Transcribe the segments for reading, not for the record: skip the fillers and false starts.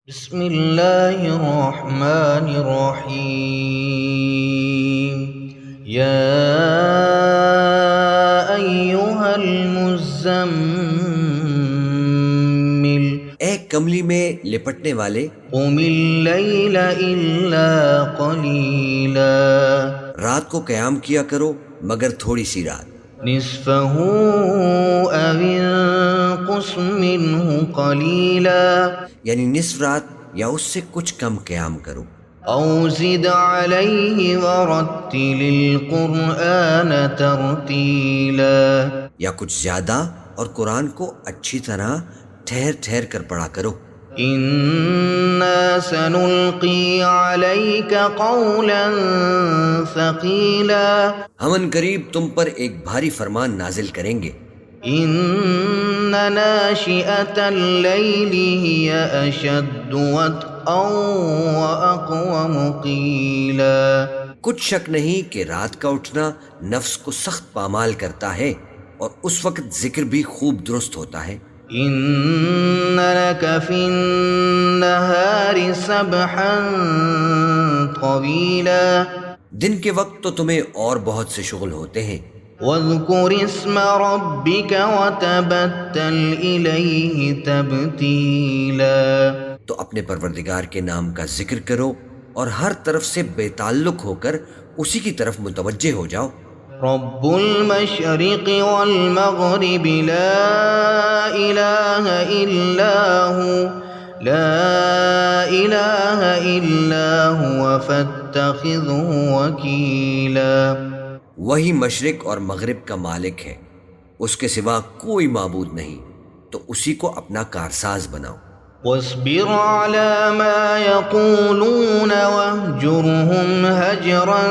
بسم اللہ الرحمن الرحیم یا ایہا المزمل اے کملی میں لپٹنے والے، قم اللیل الا قلیلا رات کو قیام کیا کرو مگر تھوڑی سی رات، نصفہ او انقص منہ قلیلا یعنی نصف رات یا اس سے کچھ کم قیام کرو، او زد علیہ ورتل القرآن ترتیلا یا کچھ زیادہ اور قرآن کو اچھی طرح ٹھہر ٹھہر کر پڑھا کرو۔ انا سنلقی علیک قولا ثقیلا ہم ان قریب تم پر ایک بھاری فرمان نازل کریں گے۔ ان ناشئۃ اللیل ہی اشد وطئا واقوم قیلا کچھ شک نہیں کہ رات کا اٹھنا نفس کو سخت پامال کرتا ہے اور اس وقت ذکر بھی خوب درست ہوتا ہے۔ ان لک فی النہار سبحا طویلا دن کے وقت تو تمہیں اور بہت سے شغل ہوتے ہیں، واذکر اسم ربک وتبتل الیہ تبتیلا تو اپنے پروردگار کے نام کا ذکر کرو اور ہر طرف سے بے تعلق ہو کر اسی کی طرف متوجہ ہو جاؤ۔ رب المشرق والمغرب لا الہ الا هو فاتخذه وکیلا وہی مشرق اور مغرب کا مالک ہے، اس کے سوا کوئی معبود نہیں، تو اسی کو اپنا کارساز بناؤ۔ واصبر على ما يقولون واهجرهم هجرا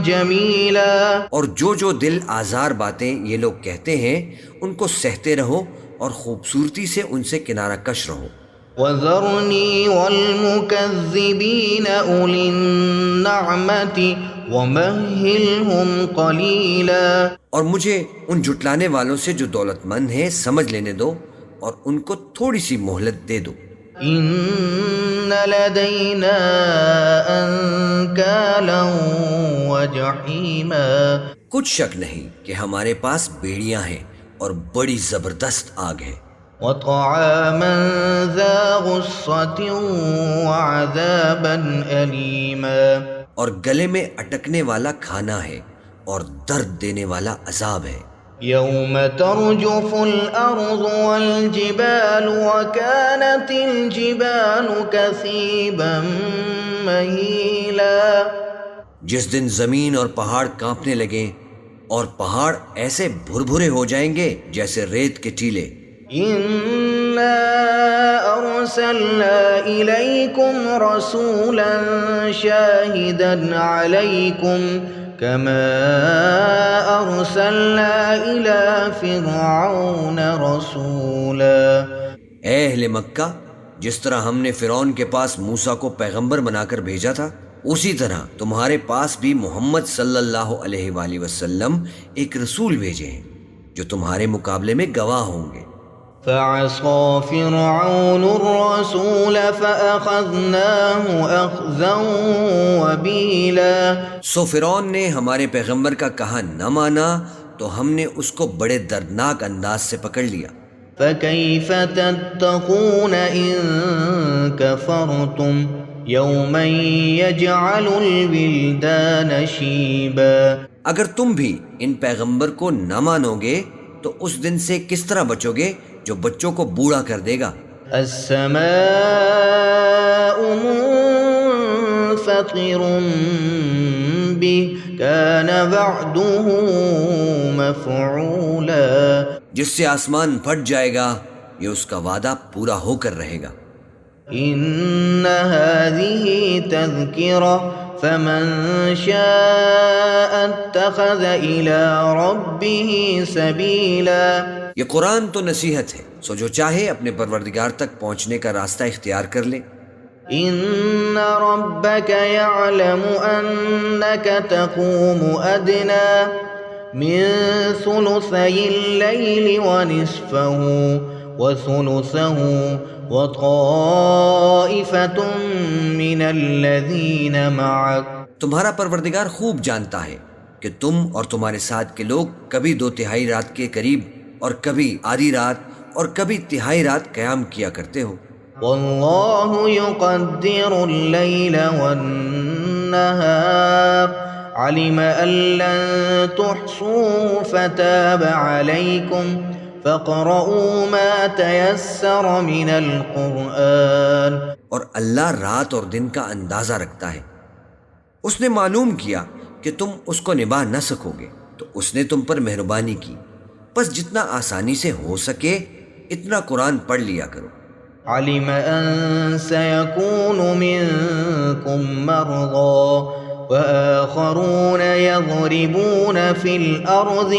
جمیلا اور جو دل آزار باتیں یہ لوگ کہتے ہیں ان کو سہتے رہو اور خوبصورتی سے ان سے کنارہ کش رہو۔ وذرنی والمکذبین اولی النعمت ومہلہم قلیلا اور مجھے ان جھٹلانے والوں سے جو دولت مند ہیں سمجھ لینے دو اور ان کو تھوڑی سی مہلت دے دو۔ ان لدینا انکالا وجحیما کچھ شک نہیں کہ ہمارے پاس بیڑیاں ہیں اور بڑی زبردست آگ ہے، وطعاما ذا غصة وعذابا أليما اور گلے میں اٹکنے والا کھانا ہے اور درد دینے والا عذاب ہے۔ يوم ترجف الأرض والجبال وكانت الجبال كثيبا مهيلا جس دن زمین اور پہاڑ کانپنے لگیں اور پہاڑ ایسے بھربھرے ہو جائیں گے جیسے ریت کے ٹیلے۔ إنا أرسلنا إليكم رسولا شاهدا عليكم كما أرسلنا إلى فرعون رسولا اے اہل مکہ، جس طرح ہم نے فرعون کے پاس موسیٰ کو پیغمبر بنا کر بھیجا تھا، اسی طرح تمہارے پاس بھی محمد صلی اللہ علیہ وآلہ وسلم ایک رسول بھیجے ہیں جو تمہارے مقابلے میں گواہ ہوں گے۔ فعصى فرعون الرسول فأخذناه أخذا وبيلا سو فرعون نے ہمارے پیغمبر کا کہا نہ مانا تو ہم نے اس کو بڑے دردناک انداز سے پکڑ لیا۔ فكيف تتقون إن كفرتم يوما يجعل الولدان شيبا اگر تم بھی ان پیغمبر کو نہ مانو گے تو اس دن سے کس طرح بچو گے جو بچوں کو بوڑھا کر دے گا۔ السماء منفطر به كان وعده مفعولا جس سے آسمان پھٹ جائے گا، یہ اس کا وعدہ پورا ہو کر رہے گا۔ ان هذه تذکرہ فمن شاء اتخذ الى ربه سبیلا یہ قرآن تو نصیحت ہے، سو جو چاہے اپنے پروردگار تک پہنچنے کا راستہ اختیار کر لے۔ ان ربك يعلم انك تقوم ادنى من ثلثي الليل ونصفه وثلثه وطائفة من الذين معك. تمہارا پروردگار خوب جانتا ہے کہ تم اور تمہارے ساتھ کے لوگ کبھی 2/3 رات کے قریب اور کبھی آدھی رات اور کبھی تہائی رات قیام کیا کرتے ہو. واللہ یقدر اللیل والنہار علم ان لن تحصوا فتاب علیکم فاقرؤوا ما تیسر من القرآن. اور اللہ رات اور دن کا اندازہ رکھتا ہے. اس نے معلوم کیا کہ تم اس کو نبھا نہ سکو گے تو اس نے تم پر مہربانی کی، بس جتنا آسانی سے ہو سکے اتنا قرآن پڑھ لیا کرو. علم ان سيكون منكم مرضى وآخرون يضربون في الأرض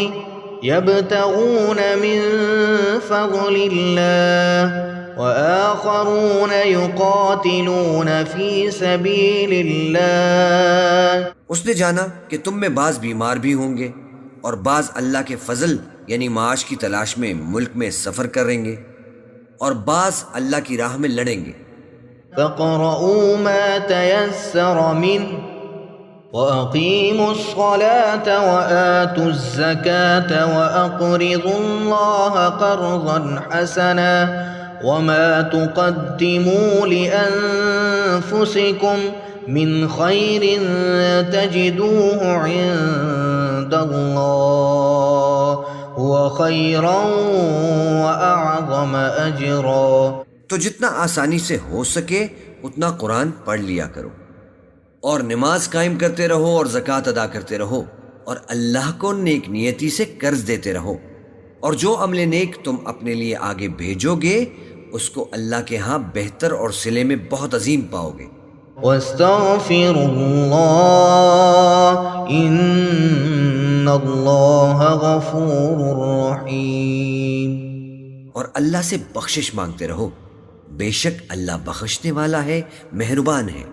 يبتغون من فضل الله وآخرون يقاتلون في سبيل الله. اس نے جانا کہ تم میں بعض بیمار بھی ہوں گے اور بعض اللہ کے فضل یعنی معاش کی تلاش میں ملک میں سفر کریں گے اور بعض اللہ کی راہ میں لڑیں گے. فَاقْرَؤُوا مَا تَيَسَّرَ مِنْهُ وَأَقِيمُوا الصَّلَاةَ وَآتُوا الزَّكَاةَ وَأَقْرِضُوا اللَّهَ قَرْضًا حَسَنًا وَمَا تُقَدِّمُوا لِأَنفُسِكُمْ مِنْ خَيْرٍ تَجِدُوهُ عِندَ اللَّهِ هُوَ خَيْرًا وَأَعْظَمَ أَجْرًا. تو جتنا آسانی سے ہو سکے اتنا قرآن پڑھ لیا کرو اور نماز قائم کرتے رہو اور زکوٰۃ ادا کرتے رہو اور اللہ کو نیک نیتی سے قرض دیتے رہو، اور جو عمل نیک تم اپنے لیے آگے بھیجو گے اس کو اللہ کے ہاں بہتر اور صلے میں بہت عظیم پاؤ گے. وَاسْتَغْفِرُوا اللَّهَ إِنَّ اللَّهَ غَفُورٌ رَحِيمٌ. اور اللہ سے بخشش مانگتے رہو، بے شک اللہ بخشنے والا ہے، مہربان ہے.